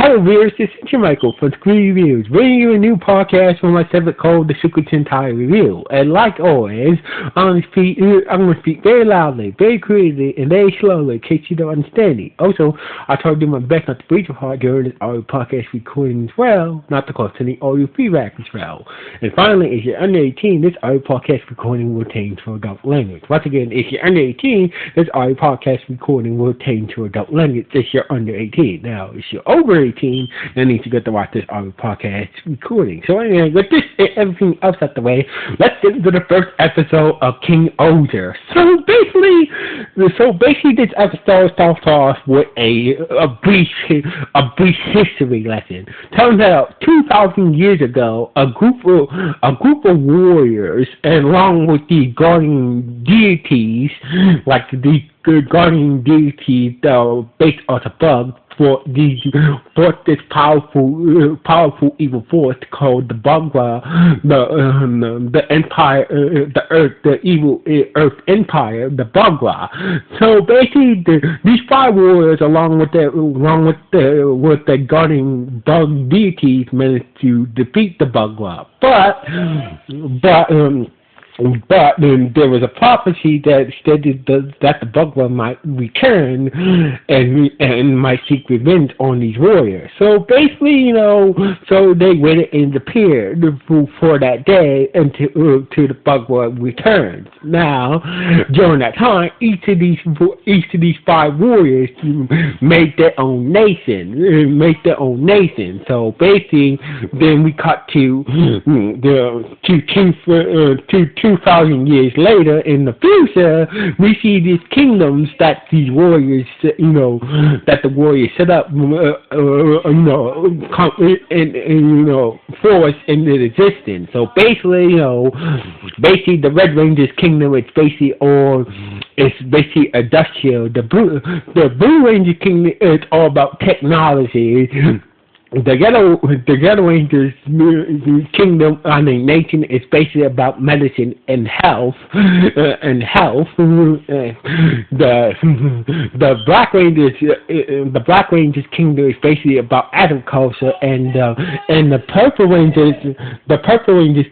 Hello, viewers. This is Michael from Screen Reviews, bringing you a new podcast for my segment called the Super Sentai Review. And like always, I'm going to speak very loudly, very clearly, and very slowly in case you don't understand me. Also, I try to do my best not to breathe too hard during this audio podcast recording as well, not to cause any audio feedback as well. And finally, if you're under 18, this audio podcast recording will pertain to adult language. Once again, if you're under 18, this audio podcast recording will pertain to adult language if you're under 18. Now, if you're over 18, then you need to get to watch this audio podcast recording. So anyway, with this and everything else out the way, let's get into the first episode of King-Ohger. So basically, this episode starts off with a brief history lesson. Turns out, 2,000 years ago, a group of warriors, and along with the guardian deities, like the guardian deities based on the bug, for this powerful evil force called the Bagua, the empire, the evil Earth Empire, the Bagua. So basically, these five warriors, along with the guardian bug deities, managed to defeat the Bagua. But there was a prophecy that stated that the Bagua might return and might seek revenge on these warriors. So basically, so they waited and appeared for that day until the Bagua returns. Now, during that time, each of these five warriors made their own nation. So basically, then we cut to 2,000 years later in the future, we see these kingdoms that these warriors, that the warriors set up, force into existence. So basically, the Red Ranger's kingdom is basically industrial. The Blue Ranger kingdom is all about technology. The Yellow Ranger's kingdom, nation is basically about medicine and health. The Black Ranger's kingdom is basically about agriculture, and the Purple Ranger's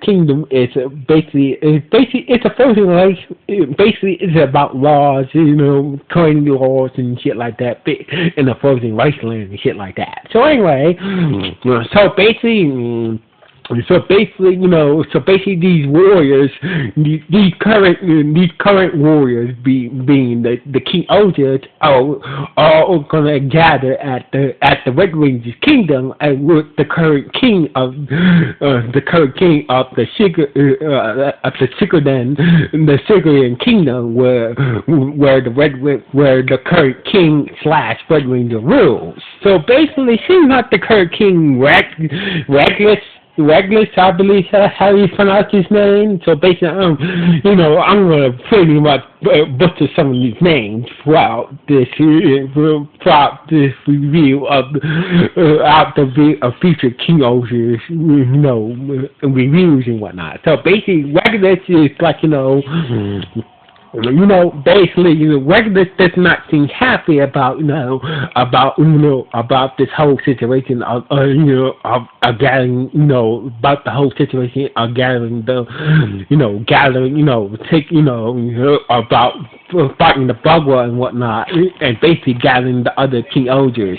kingdom is basically it's a frozen race. Basically, it's about laws, coining laws and shit like that in the frozen wasteland and shit like that. So anyway. So basically, these warriors, these current warriors, being the King-Ohgers, are gonna gather at the Red Ranger's kingdom, and with the current king of the Sigurden kingdom, where the current king / Red Ranger rules. So basically, it seems like the current king Regulus, I believe how you pronounce his name. So basically, I'm gonna pretty much butcher some of these names throughout this review of future King-Ohgers, reviews and whatnot. So basically, Regulus is like Regulus does not seem happy about this whole situation of gathering, about the whole situation of gathering about fighting the Bagua and whatnot, and basically gathering the other King-Ohgers.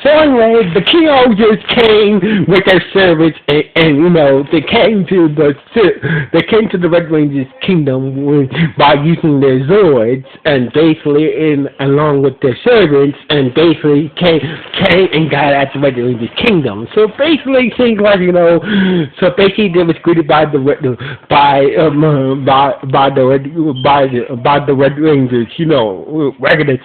So anyway, the King-Ohgers came with their servants, and they came to the Red Ranger's kingdom by using their Zords, and basically along with their servants, and basically came and got at the Red Ranger's kingdom. So basically, things like they was greeted by the Red Rangers, Regulus,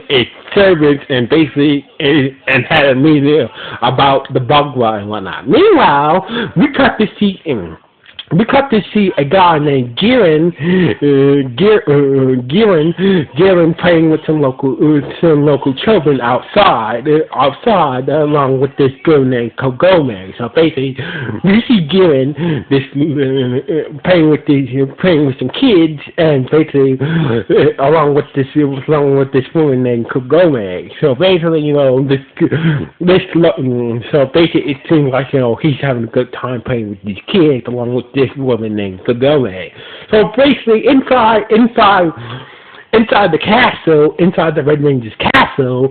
its servants, and basically and had a meeting about the Bagua and whatnot. Meanwhile, we cut to see we cut to see a guy named Giran playing with some local children outside, along with this girl named Kogome. So basically, we see Giran playing with some kids, and basically along with this woman named Kogome. So basically, so basically it seems like he's having a good time playing with these kids along with this woman named Kagome. So basically, inside the castle, inside the Red Ranger's castle,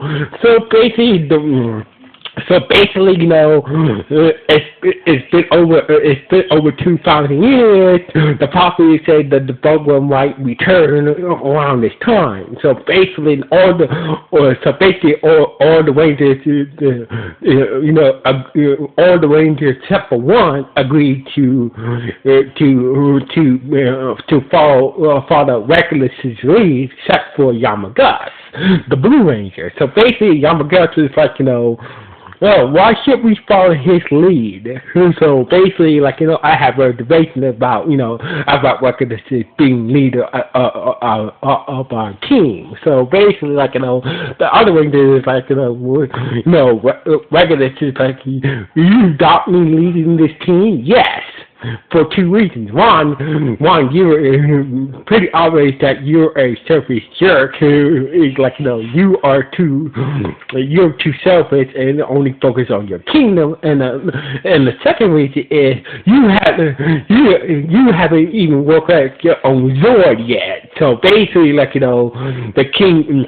it's been over 2,000 years. The prophecy said that the Bugler might return around this time. So basically, all the Rangers except for one agreed to follow Regulus's lead, except for Yamagus, the Blue Ranger. So basically, Yamagus is like, well, why should we follow his lead? So basically, I have a debate about Regulus being leader of our team. So basically, the other Ranger is Regulus is like, you doubt me leading this team? Yes. For two reasons. One, you're pretty obvious that you're a selfish jerk who is you're too selfish and only focus on your kingdom. And the second reason is you haven't even worked out your own Zord yet. So basically, the king.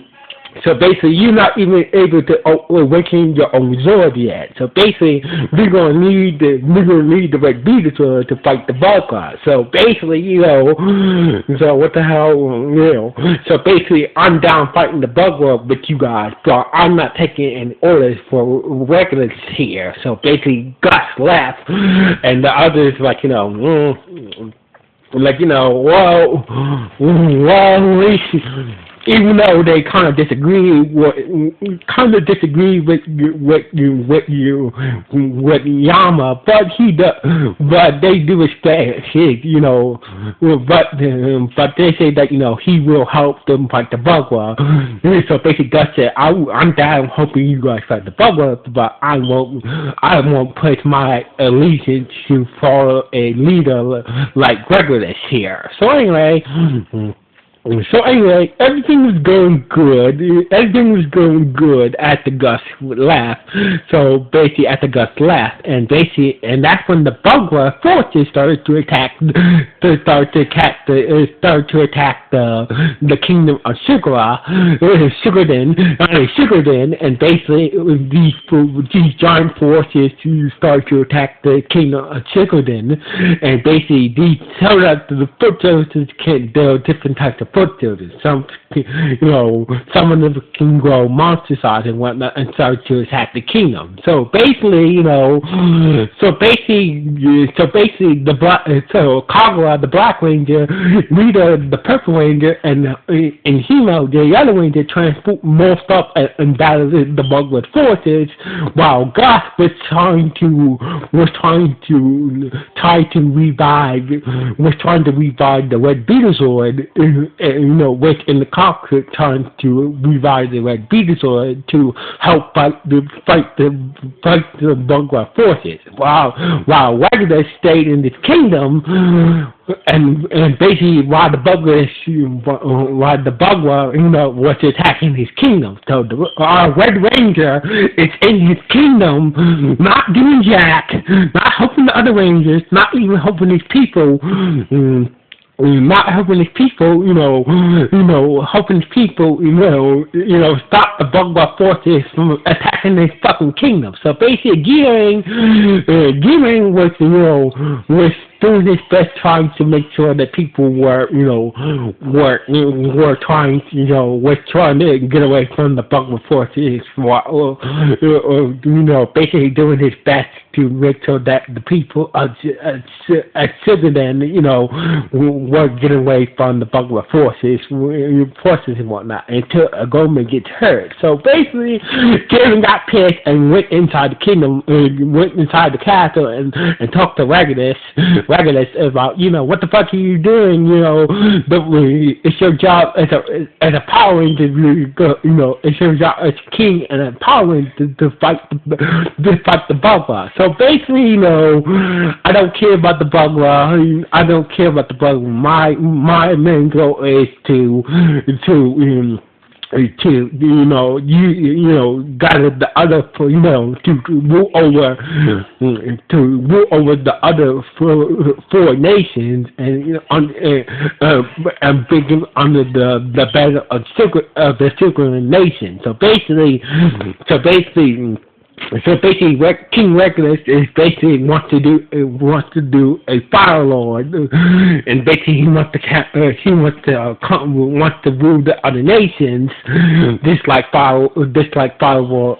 So basically, you're not even able to awaken your own Zord yet. So basically, we're gonna need the Red Beetle to fight the Bugler. So basically, so what the hell, So basically, I'm down fighting the Bugler with you guys, but I'm not taking any orders for Regulus here. So basically, Gus left, and the others even though they kind of disagree with Yama, but they do respect his, but they say that he will help them fight the Bugler. So basically, Gus said, I'm down hoping you guys fight the Bugler, but I won't place my allegiance to follow a leader like Regulus here. So anyway, everything was going good. Everything was going good at the Gus left. So basically, at the Gus left, and that's when the Bugler forces started to attack the the kingdom of Sugarden, and basically these giant forces started to attack the kingdom of Sugarden, and basically these tell that the foot soldiers there are different types of foot soldiers. Some of them can grow monster size and whatnot and start to attack the kingdom. So basically, Kagura, the Black Ranger, Rita, the Purple Ranger, and Himo, the Yellow Ranger, transport more stuff and battle the Bugler forces, while Gus was trying to revive the Red Beetlezoid, which in the cockpit trying to revive the Red Beetlezoid to help fight the Bugler forces. While Regulus stayed in this kingdom, and basically while the Bugler was attacking his kingdom. So our Red Ranger is in his kingdom, not doing jack, not helping the other Rangers, not even helping his people. Not helping his people, helping his people, stop the Bugler forces from attacking his fucking kingdom. So basically, Gearing was doing his best trying to make sure that people were trying to get away from the Bugler forces, basically doing his best to make sure that the people of Sugarden, were getting away from the Bugler forces and whatnot until Agoma gets hurt. Ranger. So basically, Karen got pissed and went inside the kingdom, went inside the castle and talked to Regulus about, what the fuck are you doing? It's your job as a Power Ranger, it's your job as king and a Power Ranger to fight the Bugler. So basically, I don't care about the Bugler. I don't care about the Bugler. My main goal is to gather the other, to rule over the other four nations and bring under the banner of the Secret Nation. So basically, King Regulus is basically wants to do a Fire Lord, and basically he wants to rule the other nations, just like Fire Lord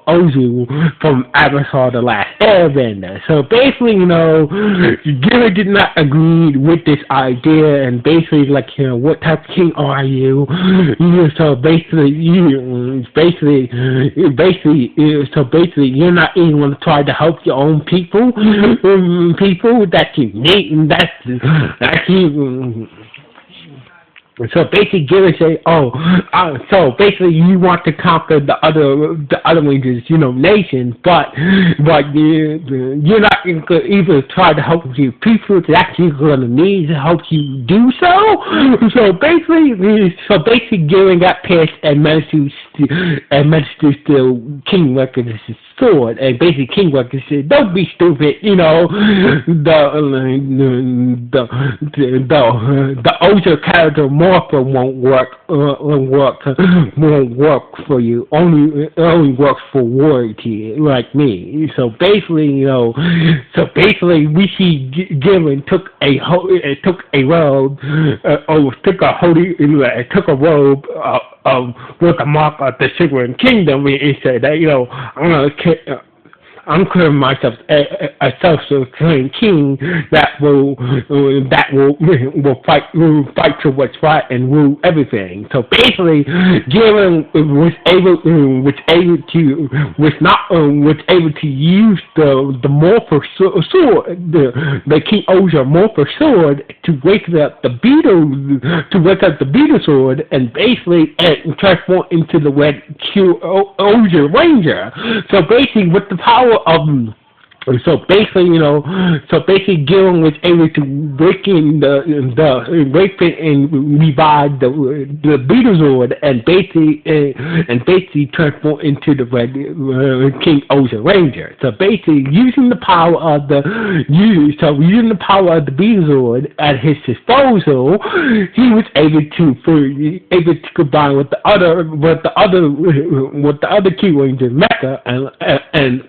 Ozu from Avatar: The Last Airbender. So basically, Gira did not agree with this idea, and basically, what type of king are you? So basically, you're not even going to try to help your own people that you need, and that's you. So basically, Gary say, so basically, you want to conquer the other Rangers, nations, but you're not going to even try to help your people that you're going to need to help you do so. So basically, Gary got pissed and managed to steal King Regulus' sword, and basically King Regulus said, "Don't be stupid, the Ohsama character Morpher won't work for you. Only works for warrior like me." So basically, we see Gillen took a robe with the mark of the Secret Kingdom. He said that, I'm clearing myself a self-proclaimed king that will fight for what's right and rule everything. So basically, Garen was able to use the Morpher sword, the King-Ohger Morpher sword, to wake up the beetle sword, and basically transform into the Red King-Ohger Ranger. So basically, with the power of So basically, Gillen was able to break in and revive the Beetlezoid and basically transform into the Red King-Ohger Ranger. So basically, using the power of the Beetlezoid at his disposal, he was able to combine with the other Key Ranger mecha and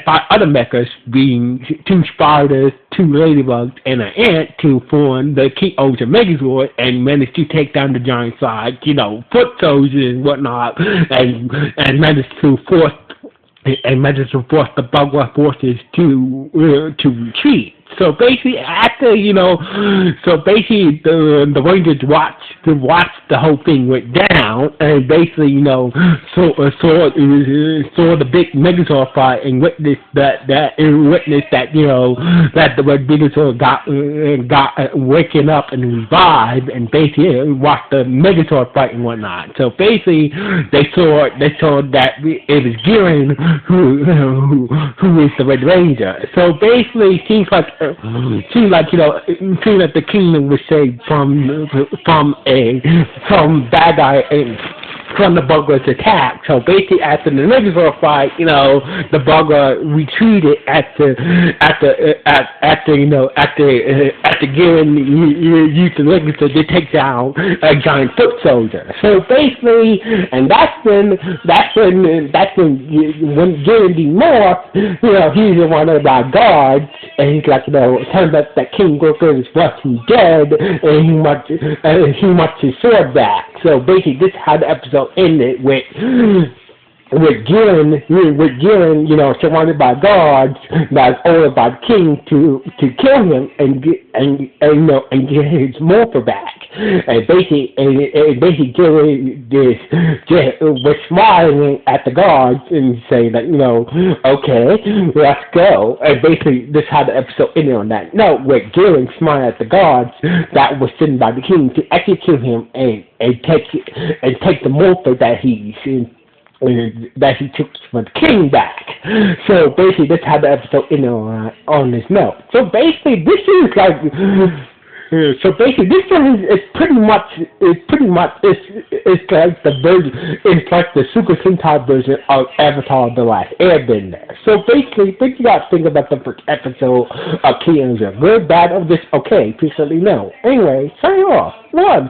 5 other mechas, being 2 spiders, 2 ladybugs, and an ant, to form the King-Ohger Megazord and manage to take down the giant size, foot soldiers and whatnot, and manage to force the Bugler forces to retreat. So basically, the Rangers watched the whole thing went down, and basically, saw the big Megazord fight, and witnessed that the Red Megazord got waking up and revived, and basically watched the Megazord fight and whatnot. So basically, they saw that it was Garen who is the Red Ranger. So basically, it seems like the kingdom was saved from bad guy from the Bugler's attack. So basically, after the Megazord fight, the Bugler retreated after Garen used the Megazord to take down a giant foot soldier. So basically, and that's when Garen demorphed, he's one of our guards, and he's like, turns out that King Ohger is fucking dead, and he wants his sword back. So basically, this is how the episode ended, with Gillen, surrounded by guards that was ordered by the king to kill him and get his Morpher back. and basically Gillen just was smiling at the guards and saying that, okay, let's go. And basically, this had the episode ended on that note, where Gillen smiled at the guards that was sitting by the king to execute him and take the mortar that he took from the king back. So basically, that's how the episode ended on this note. So basically, this is like. So basically, this one is pretty much it's like the version, it's like the Super Sentai version of Avatar: The Last Airbender. So basically, what you guys think about the first episode of King-Ohger? Good, bad, or just okay? Please let me know. Anyway, sign off. One.